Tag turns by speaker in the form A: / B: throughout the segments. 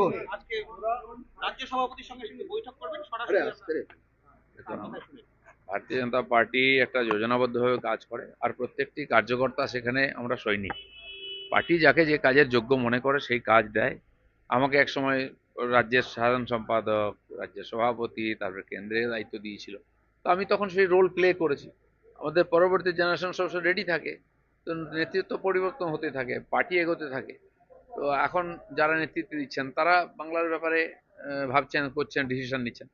A: ঘোষ
B: আজকে রাজ্য সভাপতির সঙ্গে সঙ্গে বৈঠক করবেন সরাসরি তার কথা শুনে।
C: ভারতীয় জনতা পার্টি একটা যোজনাবদ্ধভাবে কাজ করে, আর প্রত্যেকটি কার্যকর্তা সেখানে আমরা সৈনিক। পার্টি যাকে যে কাজের যোগ্য মনে করে সেই কাজ দেয়। আমাকে একসময় রাজ্যের সাধারণ সম্পাদক, রাজ্যের সভাপতি, তারপরে কেন্দ্রের দায়িত্ব দিয়েছিল, তো আমি তখন সেই রোল প্লে করেছি। আমাদের পরবর্তী জেনারেশন সবসময় রেডি থাকে, তো নেতৃত্ব পরিবর্তন হতে থাকে, পার্টি এগোতে থাকে। তো এখন যারা নেতৃত্ব দিচ্ছেন তারা বাংলার ব্যাপারে ভাবছেন, করছেন, ডিসিশন নিচ্ছেন।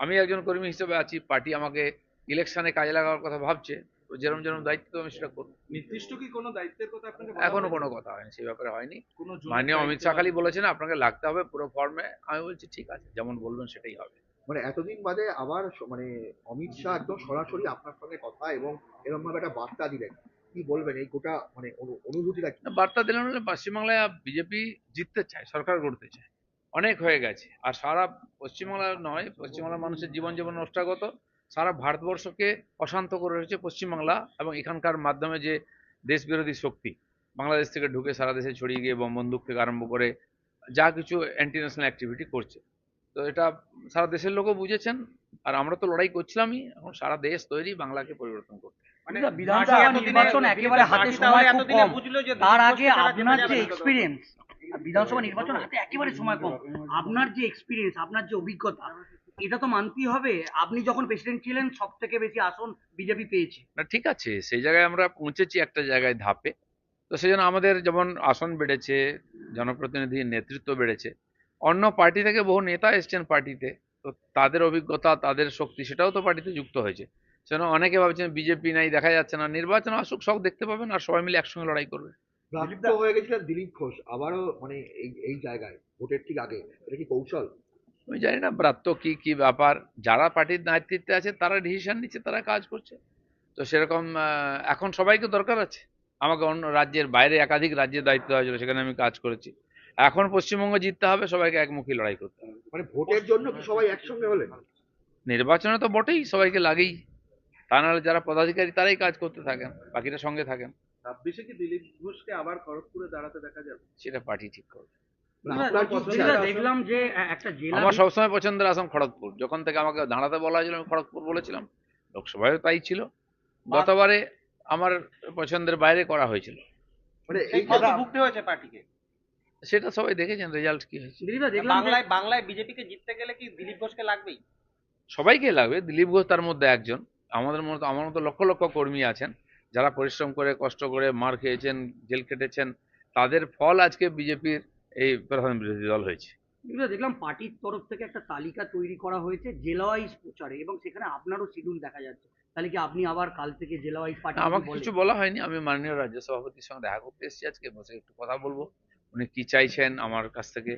C: আমি একজন কর্মী হিসেবে আছি, পার্টি আমাকে ইলেকশনে কাজে লাগানোর কথা ভাবছে, তো যেরকম যেরকম দায়িত্ব আমি সেটা করবো।
D: নির্দিষ্ট কি কোনো দায়িত্বের কথা আপনাকে বলা
C: এখনো
D: হয়েছে?
C: কোনো কথা হয়নি, সেই ব্যাপারে হয়নি।
D: কোনো জোনের
C: মাননীয় অমিত
D: দায়িত্ব
C: শাহ খালি
D: বা-
C: বলেছেন আপনাকে লাগতে হবে পুরো ফর্মে। আমি বলছি ঠিক আছে, যেমন বলবেন সেটাই হবে।
A: মানে এতদিন বাদে আবার মানে অমিত শাহ একদম সরাসরি আপনার সঙ্গে কথা এবং এরকম ভাবে একটা বার্তা দিলেন, কি বলবেন এই গোটা মানে অনুভূতিটা কি?
C: বার্তা দিলাম হলে পশ্চিমবাংলায় বিজেপি জিততে চায়, সরকার গড়তে চায়। অনেক হয়ে গেছে, আর সারা পশ্চিমবাংলা নয়, পশ্চিমবাংলার মানুষের জীবন জীবন নষ্টাগত, সারা ভারতবর্ষকে অশান্ত করে রয়েছে পশ্চিমবাংলা এবং এখানকার মাধ্যমে যে দেশ বিরোধী শক্তি বাংলাদেশ থেকে ঢুকে সারা দেশে ছড়িয়ে গিয়ে বোম বন্দুক থেকে আরম্ভ করে যা কিছু অ্যান্টি ন্যাশনাল অ্যাক্টিভিটি করছে, তো এটা সারা দেশের লোকও বুঝেছেন। আর আমরা তো লড়াই করছিলামই, এখন সারা দেশ তৈরি বাংলাকে পরিবর্তন করতে।
B: মানে
E: বিধানসভা নির্বাচন একেবারে হাতে সময় খুব কম, তার আগে আপনার যে এক্সপিরিয়েন্স, বিধানসভা নির্বাচন হাতে একেবারে সময় কম, আপনার যে এক্সপিরিয়েন্স, আপনার যে অভিজ্ঞতা, এটা তো মানতেই হবে। আপনি যখন প্রেসিডেন্ট ছিলেন সব থেকে বেশি আসন বিজেপি পেয়েছে।
C: না ঠিক আছে, সেই জায়গায় আমরা পৌঁছেছি একটা জায়গায় ধাপে, তো সেই জন্য আমাদের যেমন আসন বেড়েছে, জনপ্রতিনিধির নেতৃত্ব বেড়েছে, অন্য পার্টি থেকে বহু নেতা এসছেন পার্টিতে, তো তাদের অভিজ্ঞতা, তাদের শক্তি সেটাও তো পার্টিতে যুক্ত হয়েছে। সেজন্য অনেকে ভাবছেন বিজেপি নাই, দেখা যাচ্ছে না। নির্বাচন আসুক, সব দেখতে পাবেন, আর সবাই মিলে একসঙ্গে লড়াই করবে।
A: প্রাপ্ত হয়ে গেছিলেন দিলীপ ঘোষ আবারও মানে এই এই জায়গায় ভোটের ঠিক আগে, এটা কি কৌশল?
C: আমি জানি না ব্রাত্য কি কি ব্যাপার, যারা পার্টির নেতৃত্বে আছে তারা ডিসিশন নিচ্ছে, তারা কাজ করছে। তো সেরকম এখন সবাইকে দরকার আছে। আমাকে অন্য রাজ্যের বাইরে একাধিক রাজ্যের দায়িত্ব হয়েছিল, সেখানে আমি কাজ করেছি। এখন পশ্চিমবঙ্গ জিততে হবে, সবাইকে একমুখী লড়াই করতে হবে।
A: মানে ভোটের জন্য কি সবাই একসঙ্গে হলেন?
C: নির্বাচনে তো বটেই, সবাইকে লাগেই। তা নাহলে যারা পদাধিকারী তারাই কাজ করতে থাকেন, বাকিরা সঙ্গে থাকেন।
D: 26-এ কি দিলীপ ঘোষকে আবার খড়গপুরে দাঁড়াতে দেখা যাবে?
C: সেটা পার্টি ঠিক করবে।
A: মানে আপনার কি ইচ্ছা?
E: দিলীপদা, দেখলাম যে একটা জেলা
C: আমার সবসময় পছন্দের আসন খড়গপুর। যখন থেকে আমাকে দাঁড়াতে বলা হয়েছিল আমি খড়গপুর বলেছিলাম, লোকসভায় তাই ছিল। গতবারে আমার পছন্দের বাইরে করা হয়েছিল,
A: মানে
B: এই
A: এই
B: ফল তো
A: কথা
B: ভুগতে হয়েছে পার্টিকে।
C: সেটা সবাই দেখেছেন রেজাল্ট কি হয়েছে।
E: দিলীপদা, দেখলাম যে
B: বাংলায় বিজেপিকে জিততে গেলে কি দিলীপ ঘোষকে লাগবেই?
C: সবাইকে লাগবে, দিলীপ ঘোষ তার মধ্যে একজন। আমার মতো লক্ষ লক্ষ কর্মী আছেন যারা পরিশ্রম করে, কষ্ট করে, মার খেয়েছেন, জেল কেটেছেন, তাদের ফল আজকে বিজেপির এই প্রধান বিরোধী দল হয়েছে।
E: দিলীপদা, দেখলাম পার্টির তরফ থেকে একটা তালিকা তৈরি করা হয়েছে জেলা ওয়াইজ প্রচারে, এবং সেখানে আপনারও শিডিউল দেখা যাচ্ছে। তাহলে কি আপনি আবার কাল থেকে জেলা ওয়াইজ পার্টি?
C: আমাকে কিছু বলা হয়নি, আমি মাননীয় রাজ্য সভাপতির সঙ্গে দেখা করতে এসেছি আজকে, বসে একটু কথা বলবো, উনি কি চাইছেন আমার কাছ থেকে।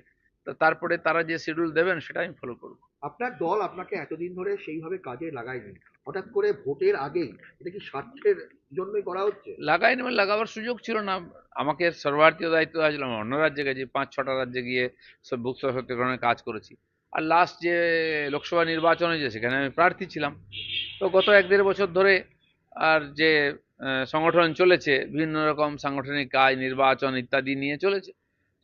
C: তো তারপরে তারা যে শিডিউল দেবেন সেটা আমি ফলো করবো।
A: আপনার দল আপনাকে এতদিন ধরে সেইভাবে কাজে লাগায়নি, হঠাৎ করে ভোটের আগেই এটা কি স্বার্থের জন্যই করা হচ্ছে?
C: লাগাইনি মানে লাগাবার সুযোগ ছিল না। আমাকে সর্বভারতীয় দায়িত্ব দিয়েছিল, আমি অন্য রাজ্যে গেছি, 5-6টা রাজ্যে গিয়ে সব বুক সশক্তিকরণের কাজ করেছি। আর লাস্ট যে লোকসভা নির্বাচন হয়েছে সেখানে আমি প্রার্থী ছিলাম। তো গত 1-1.5 বছর ধরে আর যে সংগঠন চলেছে, বিভিন্ন রকম সাংগঠনিক কাজ, নির্বাচন ইত্যাদি নিয়ে চলেছে,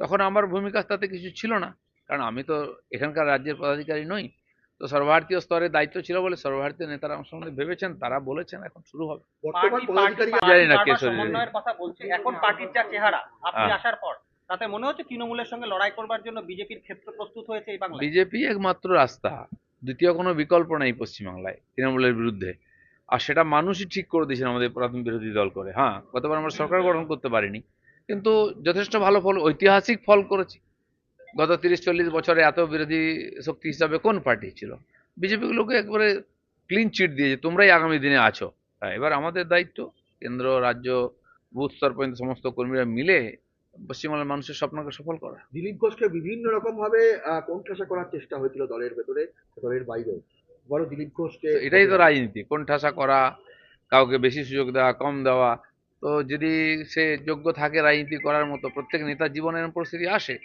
C: তখন আমার ভূমিকা তাতে কিছু ছিল না, কারণ আমি তো এখানকার রাজ্যের পদাধিকারী নই। তো সর্বভারতীয় স্তরে দায়িত্ব ছিল বলে সর্বভারতীয় নেতারা আমার সঙ্গে ভেবেছেন, তারা বলেছেন, এখন শুরু হবে।
A: বর্তমান পদাধিকারী
C: জানি না কে
B: বারবার
C: সরিয়ে
B: সমন্বয়ের কথা বলছে, এখন পার্টির যা চেহারা আপনি
C: হ্যাঁ।
B: আসার পর, তাতে মনে হচ্ছে তৃণমূলের সঙ্গে লড়াই করবার জন্য বিজেপির ক্ষেত্র প্রস্তুত হয়েছে এই বাংলায়।
C: বিজেপি একমাত্র রাস্তা, দ্বিতীয় কোনো বিকল্প নেই পশ্চিমবাংলায় তৃণমূলের বিরুদ্ধে। আর সেটা মানুষই ঠিক করে দিয়েছেন আমাদের প্রধান বিরোধী দল করে। হ্যাঁ, গতবার আমরা সরকার গঠন করতে পারিনি, কিন্তু যথেষ্ট ভালো ফল, ঐতিহাসিক ফল করেছি। গত 30-40 বছরে এত বিরোধী শক্তি হিসাবে কোন পার্টি ছিল? বিজেপি গুলোকে একবারে ক্লিন চিট দিয়েছে, তোমরাই আগামী দিনে আছো। হ্যাঁ, এবার আমাদের দায়িত্ব কেন্দ্র, রাজ্য, বুথ স্তর পর্যন্ত সমস্ত কর্মীরা মিলে পশ্চিমবাংলার মানুষের স্বপ্নকে সফল করা।
A: দিলীপ ঘোষকে বিভিন্ন রকম ভাবে কোণঠাসা করার চেষ্টা হয়েছিল দলের ভেতরে, দলের বাইরেও। বড় দিলীপ ঘোষকে
C: তো এটাই তো রাজনীতি, কোণঠাসা করা, কাউকে বেশি সুযোগ দেওয়া, কম দেওয়া। তো যদি সে যোগ্য থাকে রাজনীতি করার মতো, প্রত্যেক নেতার জীবনে এরকম পরিস্থিতি আসে,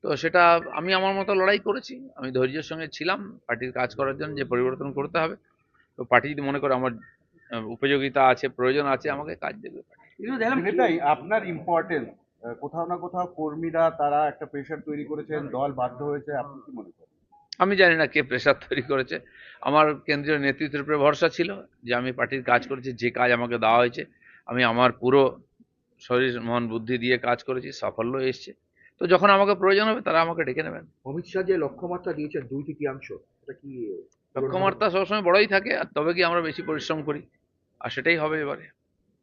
C: তো সেটা আমি আমার মতো লড়াই করেছি, আমি ধৈর্যের সঙ্গে ছিলাম পার্টির কাজ করার জন্য, যে পরিবর্তন করতে হবে। তো পার্টি যদি মনে করে আমার উপযোগিতা আছে, প্রয়োজন আছে, আমাকে কাজ দেবে।
E: দিলীপদা, দেখলাম
D: দিলীপদাই, আপনার ইম্পর্টেন্স
F: কোথাও না কোথাও কর্মীরা তারা একটা প্রেশার তৈরি করেছেন, দল বাধ্য হয়েছে, আপনি কি মনে করেন?
C: আমি জানি না কে প্রেশার তৈরি করেছে। আমার কেন্দ্রীয় নেতৃত্বের উপরে ভরসা ছিল যে আমি পার্টির কাজ করেছি, যে কাজ আমাকে দেওয়া হয়েছে আমি আমার পুরো শরীর মন বুদ্ধি দিয়ে কাজ করেছি, সাফল্য এসছে। তো যখন আমাকে প্রয়োজন হবে তারা আমাকে ডেকে নেবেন।
A: অমিত শাহ যে লক্ষ্যমাত্রা দিয়েছেন 2/3, এটা কি
C: লক্ষ্যমাত্রা সবসময় বড়ই থাকে, আর তবে কি আমরা বেশি পরিশ্রম করি, আর সেটাই হবে এবারে।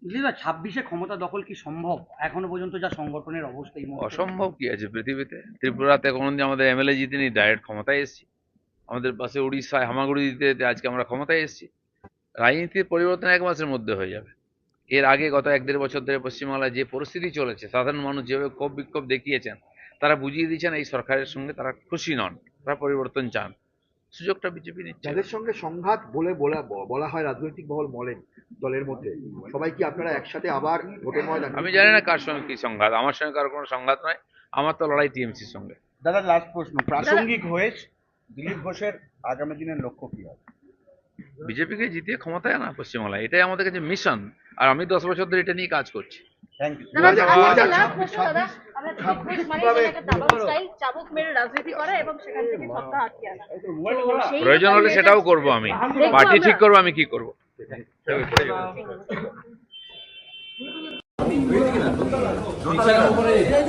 E: দিলীপদা 26-এ ক্ষমতা দখল কি সম্ভব এখনো পর্যন্ত যা সংগঠনের অবস্থা এই মুহূর্তে?
C: অসম্ভব কি আছে পৃথিবীতে? ত্রিপুরাতে কোনোদিন আমাদের এমএলএ জিতেনি, ডাইরেক্ট ক্ষমতায় এসেছি। আমাদের পাশে উড়িষ্যায় হামাগুড়ি দিতে আজকে আমরা ক্ষমতায় এসেছি। রাজনীতির পরিবর্তন 1 মাসের মধ্যে হয়ে যাবে। এর আগে গত 1-1.5 বছর ধরে পশ্চিমবাংলায় যে পরিস্থিতি চলেছে, সাধারণ মানুষ যেভাবে ক্ষোভ বিক্ষোভ দেখিয়েছেন, তারা বুঝিয়ে দিয়েছেন এই সরকারের সঙ্গে তারা খুশি নন, তারা পরিবর্তন চান। সুযোগটা বিজেপি নিচ্ছে।
A: যাদের সঙ্গে সংঘাত বলা হয় রাজনৈতিক মহল বলেন দলের মধ্যে, সবাই কি আপনারা একসাথে আবার ভোটের ময়দানে?
C: আমি জানি না কার সঙ্গে কি সংঘাত, আমার সঙ্গে কারো কোনো সংঘাত নয়। আমার তো লড়াই টিএমসির সঙ্গে।
F: দাদা লাস্ট প্রশ্ন, প্রাসঙ্গিক হয়ে দিলীপ ঘোষের আগামী দিনের লক্ষ্য কি হবে?
C: বিজেপিকে জিতিয়ে ক্ষমতায় আনা পশ্চিমবাংলায়, এটাই আমাদের কাছে মিশন। আর আমি 10 বছর ধরে এটা নিয়ে কাজ করছি।
F: Thank you.
G: চাবুক মেরে রাজনীতি করা এবং সেখান থেকে সত্তা আটকে আনা।
C: প্রয়োজন হলে সেটাও করব আমি। পার্টি ঠিক করবো আমি কি করব।